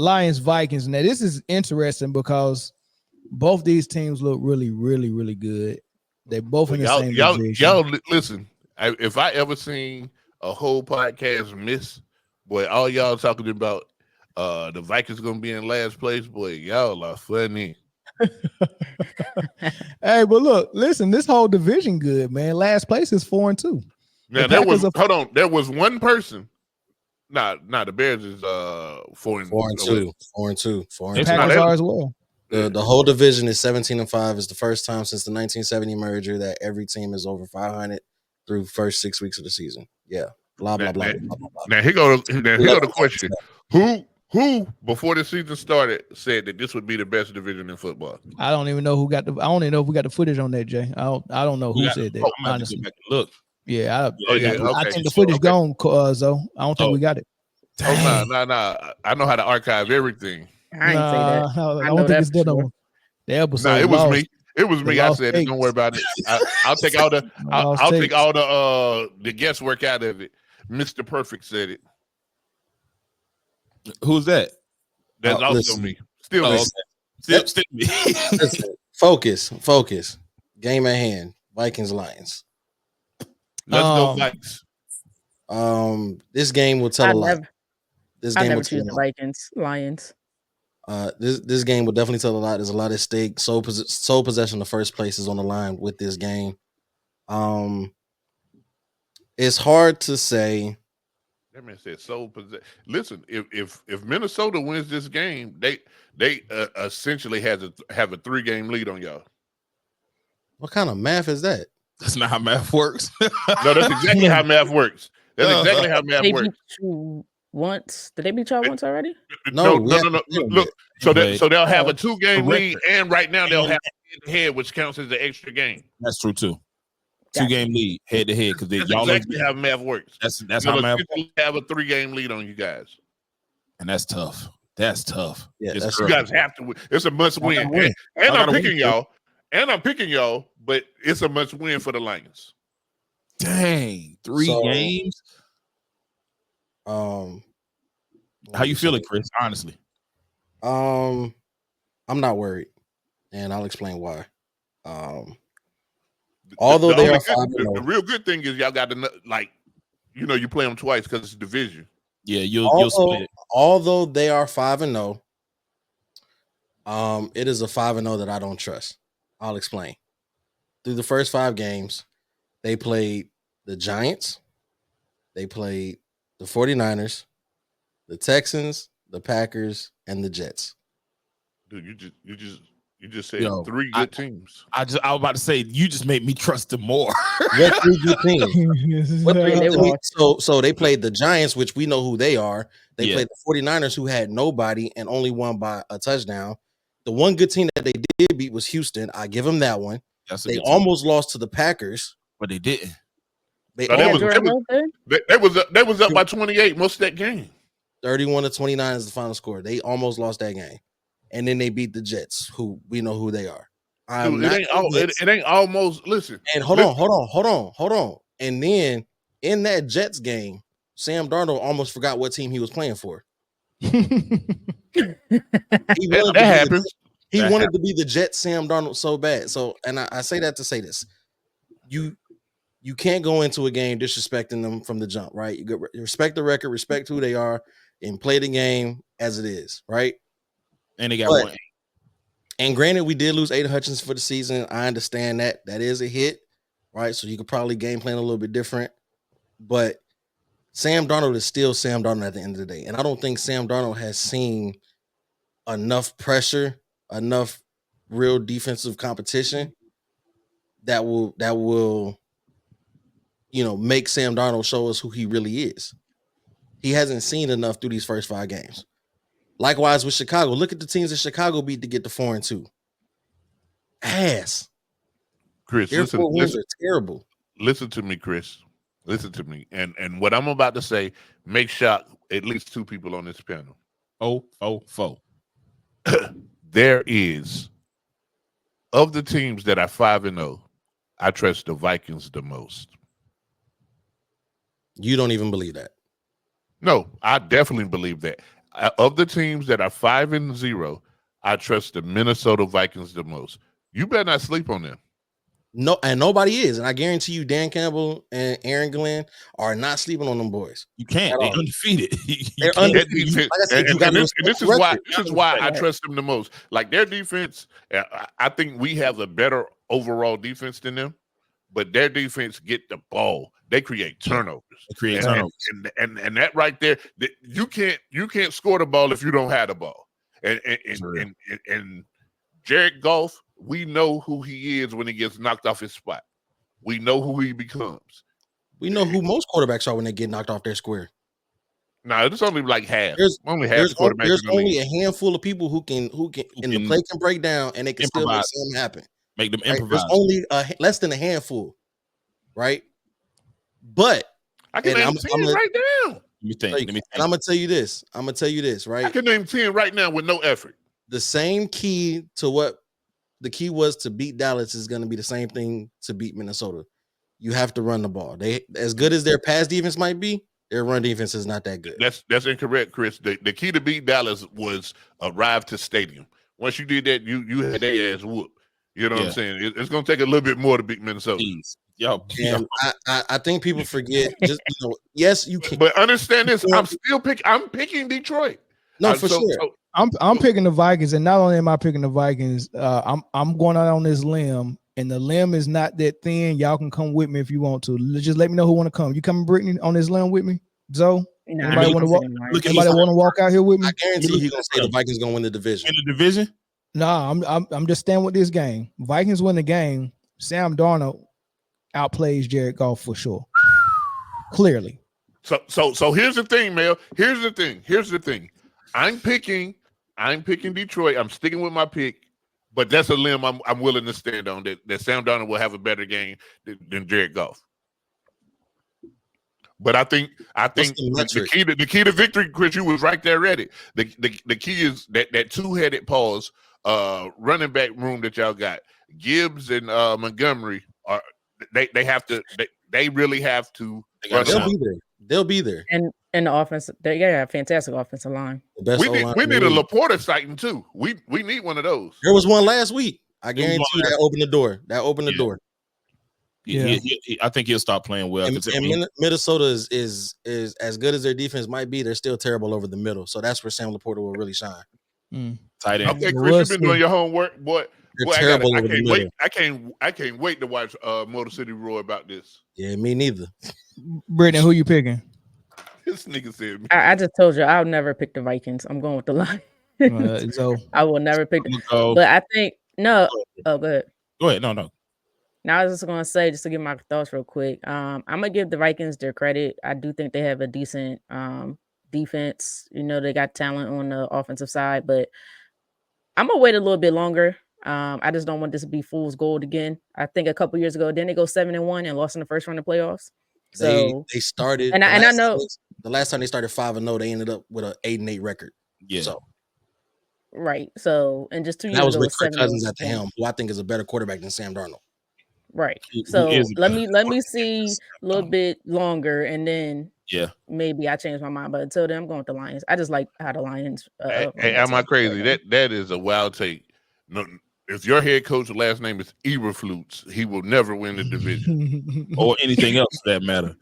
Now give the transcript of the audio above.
Lions Vikings. Now this is interesting because both these teams look really, really, really good. They both in the same division. Y'all listen. If I ever seen a whole podcast miss, boy, all y'all talking about the Vikings gonna be in last place, boy, y'all are funny. Hey, but look, listen, this whole division good, man. Last place is 4-2. Now there was there was one person. The Bears is 4-2. 4-2. The Packers are as well. The whole division is 17-5. It's the first time since the 1970 merger that every team is over 500 through first 6 weeks of the season. Yeah. Blah blah blah. Now here go the question. Who before the season started said that this would be the best division in football? I don't even know who got the. I don't even know if we got the footage on that, Jay. I don't know who said that. Honestly, look. Yeah, I think the footage gone, Zo. I don't think we got it. Oh no! I know how to archive everything. I ain't say that. I don't think it's still on the episode. Nah, it was me. It was me. I said it. Don't worry about it. I'll take all the. I'll take all the guesswork out of it. Mr. Perfect said it. Who's that? That's also me. Still me. Still me. Listen, focus. Game at hand. Vikings Lions. Let's go Vikes. This game will tell a lot. I never choose the Vikings, Lions. This game will definitely tell a lot. There's a lot at stake. Sole possession of first place is on the line with this game. It's hard to say. That man said sole possession. Listen, if Minnesota wins this game, they essentially have a 3-game lead on y'all. What kind of math is that? That's not how math works. No, that's exactly how math works. That's exactly how math works. Did they beat y'all once already? No. Look, so they'll have a 2-game lead, and right now they'll have head, which counts as the extra game. That's true too. 2-game lead, head to head, because y'all exactly how math works. That's how math works. Have a 3-game lead on you guys, and that's tough. That's tough. Yeah, you guys have to win. It's a must win, and I'm picking y'all. But it's a must win for the Lions. Dang, 3 games. How you feeling, Chris? Honestly, I'm not worried, and I'll explain why. Although they are 5-0, the real good thing is y'all got to you play them twice because it's division. Yeah, you'll split it. Although they are 5-0, it is a 5-0 that I don't trust. I'll explain. Through the first 5 games, they played the Giants, they played the 49ers, the Texans, the Packers, and the Jets. Dude, you just said 3 good teams. I was about to say you just made me trust them more. What 3 good teams? So they played the Giants, which we know who they are. They played the 49ers, who had nobody and only won by a touchdown. The one good team that they did beat was Houston. I give them that one. They almost lost to the Packers, but they didn't. They was up by 28 most of that game. 31-29 is the final score. They almost lost that game, and then they beat the Jets, who we know who they are. It ain't almost. Listen, and hold on. And then in that Jets game, Sam Darnold almost forgot what team he was playing for. That happens. He wanted to be the Jets Sam Darnold so bad. So, and I say that to say this: you can't go into a game disrespecting them from the jump, right? You respect the record, respect who they are, and play the game as it is, right? And they got one. And granted, we did lose Aiden Hutchinson for the season. I understand that is a hit, right? So you could probably game plan a little bit different, but Sam Darnold is still Sam Darnold at the end of the day. And I don't think Sam Darnold has seen enough pressure, enough real defensive competition that will make Sam Darnold show us who he really is. He hasn't seen enough through these first 5 games. Likewise with Chicago. Look at the teams that Chicago beat to get to 4-2. Ass. Chris, their 4 wins are terrible. Listen to me, Chris. Listen to me. And what I'm about to say may shock at least 2 people on this panel. There is, of the teams that are 5-0, I trust the Vikings the most. You don't even believe that? No, I definitely believe that. of the teams that are 5-0, I trust the Minnesota Vikings the most. You better not sleep on them. No, and nobody is. And I guarantee you, Dan Campbell and Aaron Glenn are not sleeping on them boys. You can't. They're undefeated. They're undefeated. This is why I trust them the most. Like their defense, I think we have a better overall defense than them, but their defense get the ball. They create turnovers. And that right there, you can't score the ball if you don't have the ball. And Jared Goff, we know who he is when he gets knocked off his spot. We know who he becomes. We know who most quarterbacks are when they get knocked off their square. No, it's only like half. There's only a handful of people who can and the play can break down and they can still make something happen. Make them improvise. There's only less than a handful, right? But I can name 10 right now. Let me think. And I'm gonna tell you this, right? I can name 10 right now with no effort. The same key to what the key was to beat Dallas is going to be the same thing to beat Minnesota. You have to run the ball. They, as good as their pass defense might be, their run defense is not that good. That's incorrect, Chris. The key to beat Dallas was arrive to stadium. Once you did that, you had their ass whooped. You know what I'm saying? It's going to take a little bit more to beat Minnesota. And I think people forget. Just yes, you can. But understand this: I'm picking Detroit. No, for sure. I'm picking the Vikings, and not only am I picking the Vikings, I'm going out on this limb, and the limb is not that thin. Y'all can come with me if you want to. Just let me know who want to come. You coming, Britne, on this limb with me, Zoe? Anybody want to walk? Anybody want to walk out here with me? I guarantee he's gonna say the Vikings gonna win the division. In the division? No, I'm just staying with this game. Vikings win the game. Sam Darnold outplays Jared Goff for sure. Clearly. So here's the thing, Mel. Here's the thing. I'm picking Detroit. I'm sticking with my pick, but that's a limb I'm willing to stand on that Sam Darnold will have a better game than Jared Goff. But I think the key to victory, Chris, you was right there at it. The key is that two-headed pause running back room that y'all got. Gibbs and Montgomery are they really have to. They'll be there. And the offense, they got a fantastic offensive line. We need a Laporta sighting too. We need one of those. There was one last week. I guarantee you that opened the door. The door. Yeah. I think he'll stop playing well. And Minnesota is as good as their defense might be. They're still terrible over the middle. So that's where Sam Laporta will really shine. Tight end. Okay, Chris, you've been doing your homework, boy. They're terrible. I can't wait to watch Motor City Roar about this. Yeah, me neither. Britne, who you picking? This nigga said. I just told you I'll never pick the Vikings. I'm going with the Lions. So I will never pick them. But I think no. Oh, go ahead. Go ahead. No. Now I was just gonna say, just to give my thoughts real quick. I'm gonna give the Vikings their credit. I do think they have a decent defense. They got talent on the offensive side, but I'm gonna wait a little bit longer. I just don't want this to be fool's gold again. I think a couple years ago, didn't they go 7-1 and lost in the first round of playoffs? So they started, and I know the last time they started 5-0, they ended up with an 8-8 record. Yeah. So, right. So and just 2 years that was ago, with Kirk Cousins at the helm, who I think is a better quarterback than Sam Darnold. Right. So let me see a little bit longer, and then maybe I change my mind. But until then, I'm going with the Lions. I just like how the Lions. Hey, am I crazy? That is a wild take. No, if your head coach's last name is Eberflus, he will never win the division or anything else for that matter.